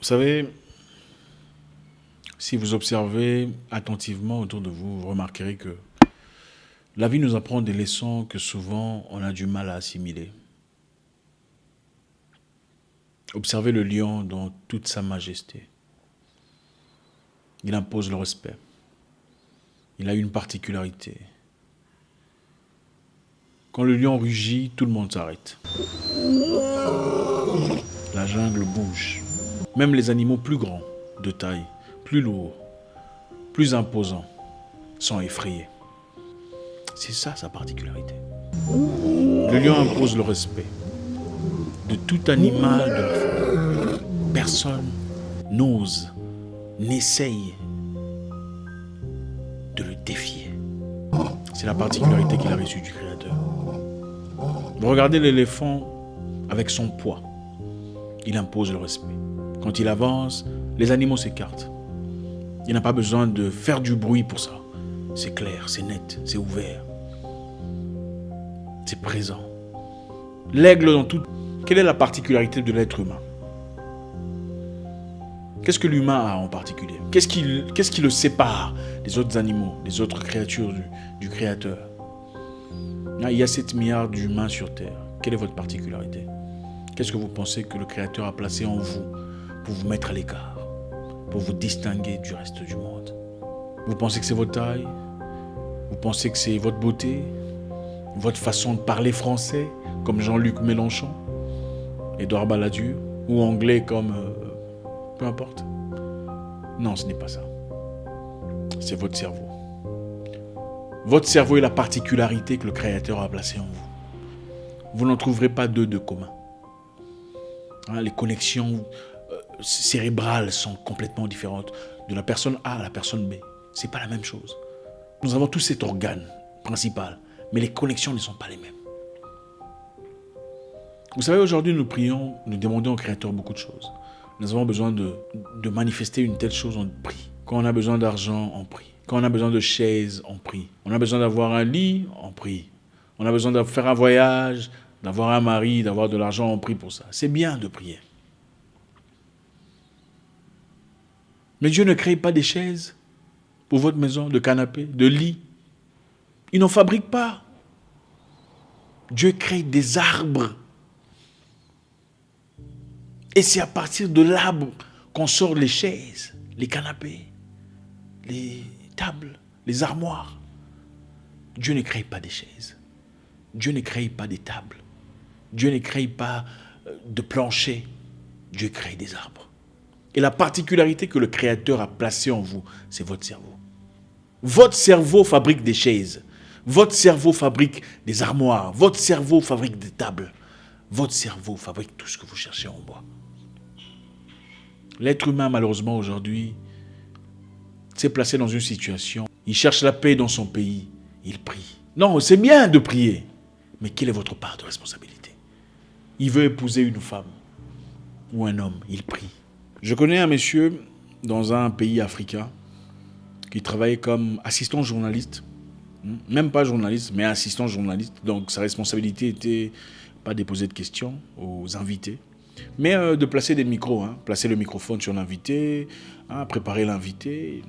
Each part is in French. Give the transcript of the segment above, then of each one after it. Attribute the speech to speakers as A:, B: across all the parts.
A: Vous savez, si vous observez attentivement autour de vous, vous remarquerez que la vie nous apprend des leçons que souvent on a du mal à assimiler. Observez le lion dans toute sa majesté. Il impose le respect. Il a une particularité. Quand le lion rugit, tout le monde s'arrête. La jungle bouge. Même les animaux plus grands, de taille, plus lourds, plus imposants, sont effrayés. C'est ça sa particularité. Le lion impose le respect de tout animal de la forêt. Personne n'ose, n'essaye de le défier. C'est la particularité qu'il a reçue du Créateur. Vous regardez l'éléphant avec son poids. Il impose le respect. Quand il avance, les animaux s'écartent. Il n'a pas besoin de faire du bruit pour ça. C'est clair, c'est net, c'est ouvert. C'est présent. L'aigle dans tout... Quelle est la particularité de l'être humain? Qu'est-ce que l'humain a en particulier? Qu'est-ce qui le sépare des autres animaux, des autres créatures du Créateur? Il y a 7 milliards d'humains sur Terre. Quelle est votre particularité? Qu'est-ce que vous pensez que le Créateur a placé en vous pour vous mettre à l'écart, pour vous distinguer du reste du monde? Vous pensez que c'est votre taille? Vous pensez que c'est votre beauté? Votre façon de parler français, comme Jean-Luc Mélenchon, Édouard Balladur, ou anglais comme... peu importe. Non, ce n'est pas ça. C'est votre cerveau. Votre cerveau est la particularité que le Créateur a placée en vous. Vous n'en trouverez pas deux de commun. Les connexions cérébrales sont complètement différentes de la personne A à la personne B. Ce n'est pas la même chose. Nous avons tous cet organe principal, mais les connexions ne sont pas les mêmes. Vous savez, aujourd'hui, nous prions, nous demandons au Créateur beaucoup de choses. Nous avons besoin de manifester une telle chose, on prie. Quand on a besoin d'argent, on prie. Quand on a besoin de chaises, on prie. On a besoin d'avoir un lit, on prie. On a besoin de faire un voyage, d'avoir un mari, d'avoir de l'argent, on prie pour ça. C'est bien de prier. Mais Dieu ne crée pas des chaises pour votre maison, de canapés, de lits. Il n'en fabrique pas. Dieu crée des arbres. Et c'est à partir de l'arbre qu'on sort les chaises, les canapés, les tables, les armoires. Dieu ne crée pas des chaises. Dieu ne crée pas des tables. Dieu ne crée pas de plancher. Dieu crée des arbres. Et la particularité que le Créateur a placée en vous, c'est votre cerveau. Votre cerveau fabrique des chaises. Votre cerveau fabrique des armoires. Votre cerveau fabrique des tables. Votre cerveau fabrique tout ce que vous cherchez en bois. L'être humain, malheureusement, aujourd'hui, s'est placé dans une situation. Il cherche la paix dans son pays. Il prie. Non, c'est bien de prier. Mais quelle est votre part de responsabilité? Il veut épouser une femme ou un homme. Il prie. Je connais un monsieur dans un pays africain qui travaillait comme assistant journaliste. Même pas journaliste, mais assistant journaliste. Donc sa responsabilité était pas de poser de questions aux invités, mais de placer des micros, placer le microphone sur l'invité, préparer l'invité.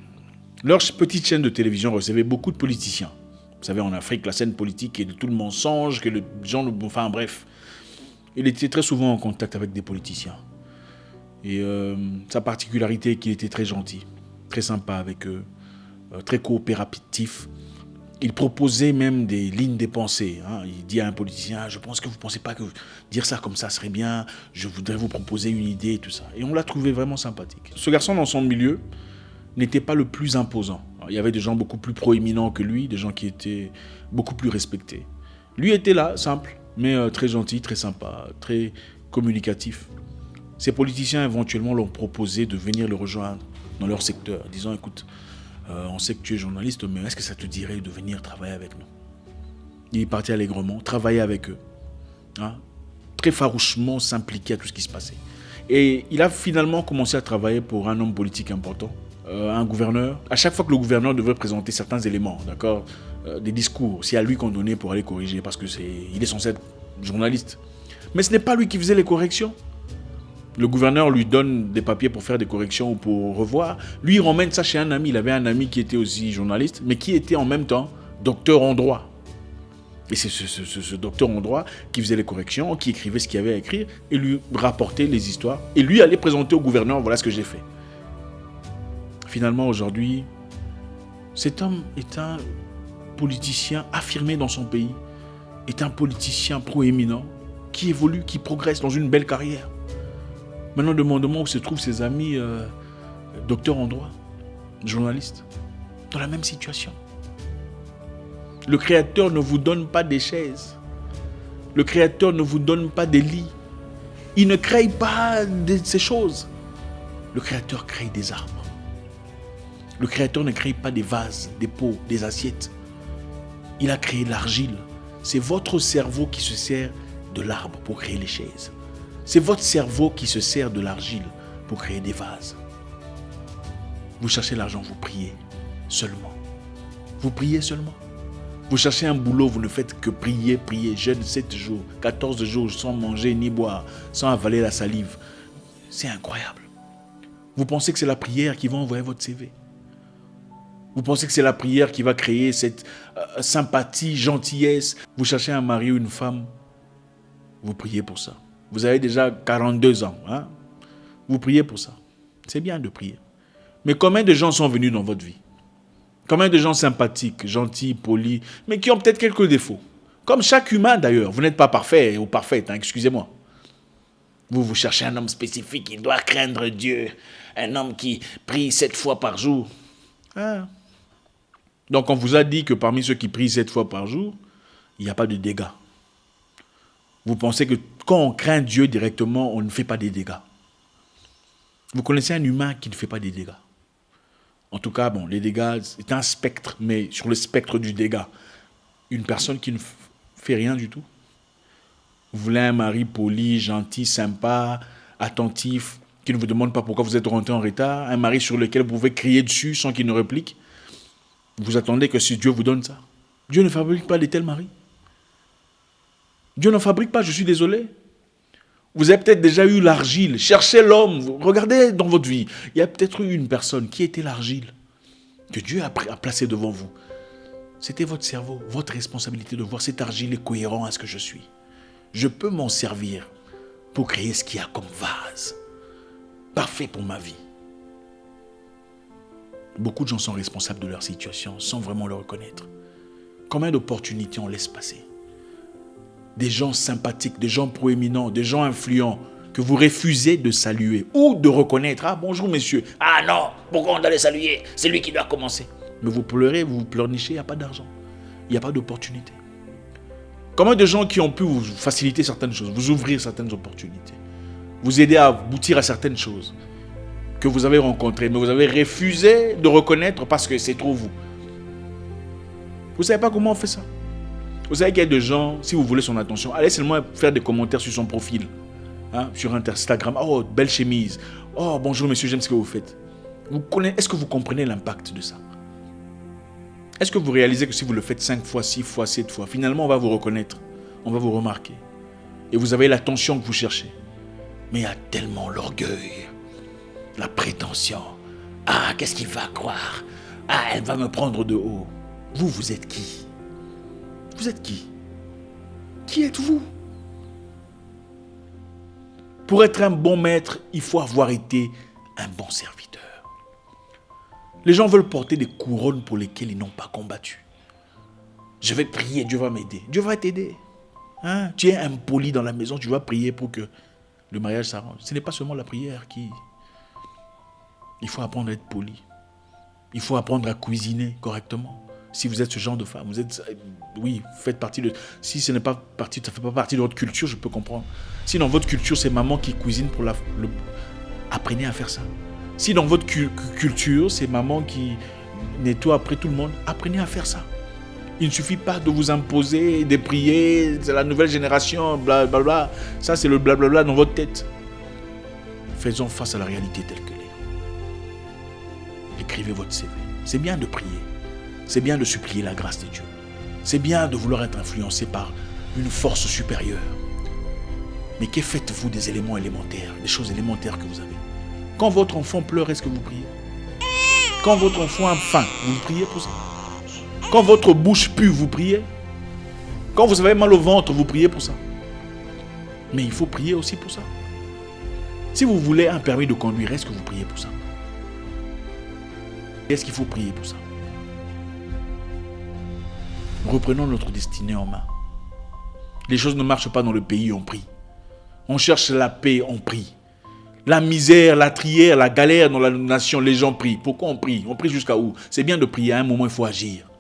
A: Leur petite chaîne de télévision recevait beaucoup de politiciens. Vous savez, en Afrique, la scène politique est de tout le mensonge, que les gens... Enfin bref. Il était très souvent en contact avec des politiciens. Et sa particularité est qu'il était très gentil, très sympa avec eux, très coopératif. Il proposait même des lignes de pensée. Il dit à un politicien, je pense que vous ne pensez pas que dire ça comme ça serait bien, je voudrais vous proposer une idée et tout ça. Et on l'a trouvé vraiment sympathique. Ce garçon, dans son milieu, n'était pas le plus imposant. Il y avait des gens beaucoup plus proéminents que lui, des gens qui étaient beaucoup plus respectés. Lui était là, simple, mais très gentil, très sympa, très communicatif. Ces politiciens, éventuellement, l'ont proposé de venir le rejoindre dans leur secteur, disant, écoute, on sait que tu es journaliste, mais est-ce que ça te dirait de venir travailler avec nous? Il est parti allègrement, travailler avec eux. Très farouchement s'impliquer à tout ce qui se passait. Et il a finalement commencé à travailler pour un homme politique important, un gouverneur. À chaque fois que le gouverneur devait présenter certains éléments, d'accord, des discours, c'est à lui qu'on donnait pour aller corriger, parce que il est censé être journaliste. Mais ce n'est pas lui qui faisait les corrections. Le gouverneur lui donne des papiers pour faire des corrections ou pour revoir. Lui, il ramène ça chez un ami. Il avait un ami qui était aussi journaliste, mais qui était en même temps docteur en droit. Et c'est ce docteur en droit qui faisait les corrections, qui écrivait ce qu'il y avait à écrire, et lui rapportait les histoires. Et lui allait présenter au gouverneur, voilà ce que j'ai fait. Finalement, aujourd'hui, cet homme est un politicien affirmé dans son pays, est un politicien proéminent, qui évolue, qui progresse dans une belle carrière. Maintenant, demandons-moi où se trouvent ses amis docteurs en droit, journalistes, dans la même situation. Le Créateur ne vous donne pas des chaises. Le Créateur ne vous donne pas des lits. Il ne crée pas ces choses. Le Créateur crée des arbres. Le Créateur ne crée pas des vases, des pots, des assiettes. Il a créé l'argile. C'est votre cerveau qui se sert de l'arbre pour créer les chaises. C'est votre cerveau qui se sert de l'argile pour créer des vases. Vous cherchez l'argent, vous priez seulement. Vous priez seulement. Vous cherchez un boulot, vous ne faites que prier, prier, jeûne 7 jours, 14 jours sans manger ni boire, sans avaler la salive. C'est incroyable. Vous pensez que c'est la prière qui va envoyer votre CV. Vous pensez que c'est la prière qui va créer cette sympathie, gentillesse. Vous cherchez un mari ou une femme, vous priez pour ça. Vous avez déjà 42 ans. Hein? Vous priez pour ça. C'est bien de prier. Mais combien de gens sont venus dans votre vie? Combien de gens sympathiques, gentils, polis, mais qui ont peut-être quelques défauts? Comme chaque humain d'ailleurs. Vous n'êtes pas parfait ou parfaite, hein, excusez-moi. Vous cherchez un homme spécifique, il doit craindre Dieu. Un homme qui prie 7 fois par jour. Hein? Donc on vous a dit que parmi ceux qui prient 7 fois par jour, il n'y a pas de dégâts. Vous pensez que quand on craint Dieu directement, on ne fait pas des dégâts. Vous connaissez un humain qui ne fait pas des dégâts. En tout cas, bon, les dégâts, c'est un spectre, mais sur le spectre du dégât, une personne qui ne fait rien du tout. Vous voulez un mari poli, gentil, sympa, attentif, qui ne vous demande pas pourquoi vous êtes rentré en retard, un mari sur lequel vous pouvez crier dessus sans qu'il ne réplique. Vous attendez que si Dieu vous donne ça. Dieu ne fabrique pas de tels maris. Dieu n'en fabrique pas, je suis désolé. Vous avez peut-être déjà eu l'argile. Cherchez l'homme. Regardez dans votre vie. Il y a peut-être eu une personne qui était l'argile que Dieu a placée devant vous. C'était votre cerveau, votre responsabilité de voir cette argile est cohérent à ce que je suis. Je peux m'en servir pour créer ce qu'il y a comme vase. Parfait pour ma vie. Beaucoup de gens sont responsables de leur situation sans vraiment le reconnaître. Combien d'opportunités on laisse passer? Des gens sympathiques, des gens proéminents, des gens influents que vous refusez de saluer ou de reconnaître. Ah, bonjour messieurs. Ah non, pourquoi on doit les saluer? C'est lui qui doit commencer. Mais vous pleurez, vous pleurnichez, il n'y a pas d'argent. Il n'y a pas d'opportunité. Combien de gens qui ont pu vous faciliter certaines choses, vous ouvrir certaines opportunités, vous aider à aboutir à certaines choses que vous avez rencontrées, mais vous avez refusé de reconnaître parce que c'est trop vous. Vous ne savez pas comment on fait ça? Vous savez qu'il y a des gens, si vous voulez son attention, allez seulement faire des commentaires sur son profil, hein, sur Instagram. Oh, belle chemise. Oh, bonjour monsieur, j'aime ce que vous faites. Est-ce que vous comprenez l'impact de ça? Est-ce que vous réalisez que si vous le faites 5 fois, 6 fois, 7 fois, finalement on va vous reconnaître, on va vous remarquer. Et vous avez l'attention que vous cherchez. Mais il y a tellement l'orgueil, la prétention. Ah, qu'est-ce qu'il va croire? Ah, elle va me prendre de haut. Vous êtes qui? Vous êtes qui? Qui êtes-vous? Pour être un bon maître, il faut avoir été un bon serviteur. Les gens veulent porter des couronnes pour lesquelles ils n'ont pas combattu. Je vais prier, Dieu va m'aider. Dieu va t'aider. Hein? Tu es impoli dans la maison, tu vas prier pour que le mariage s'arrange. Ce n'est pas seulement la prière qui... Il faut apprendre à être poli. Il faut apprendre à cuisiner correctement. Si vous êtes ce genre de femme, vous êtes, oui, faites partie de... Si ce n'est pas partie, ça ne fait pas partie de votre culture, je peux comprendre. Si dans votre culture, c'est maman qui cuisine pour apprenez à faire ça. Si dans votre culture, c'est maman qui nettoie après tout le monde, apprenez à faire ça. Il ne suffit pas de vous imposer, de prier, c'est la nouvelle génération, blablabla. Ça, c'est le blablabla dans votre tête. Faisons face à la réalité telle qu'elle est. Écrivez votre CV. C'est bien de prier. C'est bien de supplier la grâce de Dieu. C'est bien de vouloir être influencé par une force supérieure. Mais que faites-vous des éléments élémentaires, des choses élémentaires que vous avez? Quand votre enfant pleure, est-ce que vous priez? Quand votre enfant a faim, vous priez pour ça? Quand votre bouche pue, vous priez? Quand vous avez mal au ventre, vous priez pour ça? Mais il faut prier aussi pour ça. Si vous voulez un permis de conduire, est-ce que vous priez pour ça? Est-ce qu'il faut prier pour ça? Reprenons notre destinée en main. Les choses ne marchent pas dans le pays, on prie. On cherche la paix, on prie. La misère, la trière, la galère dans la nation, les gens prient. Pourquoi on prie? On prie jusqu'à où? C'est bien de prier, à un moment il faut agir.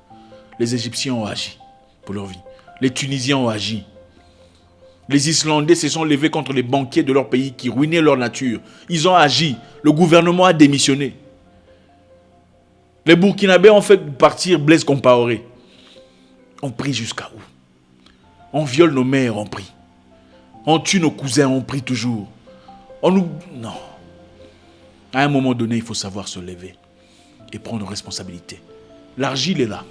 A: Les Égyptiens ont agi pour leur vie. Les Tunisiens ont agi. Les Islandais se sont levés contre les banquiers de leur pays qui ruinaient leur nature. Ils ont agi. Le gouvernement a démissionné. Les Burkinabés ont fait partir Blaise Compaoré. On prie jusqu'à où? On viole nos mères, on prie. On tue nos cousins, on prie toujours. Non. À un moment donné, il faut savoir se lever et prendre responsabilité. L'argile est là.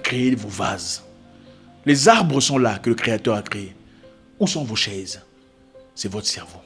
A: Créez vos vases. Les arbres sont là que le Créateur a créés. Où sont vos chaises? C'est votre cerveau.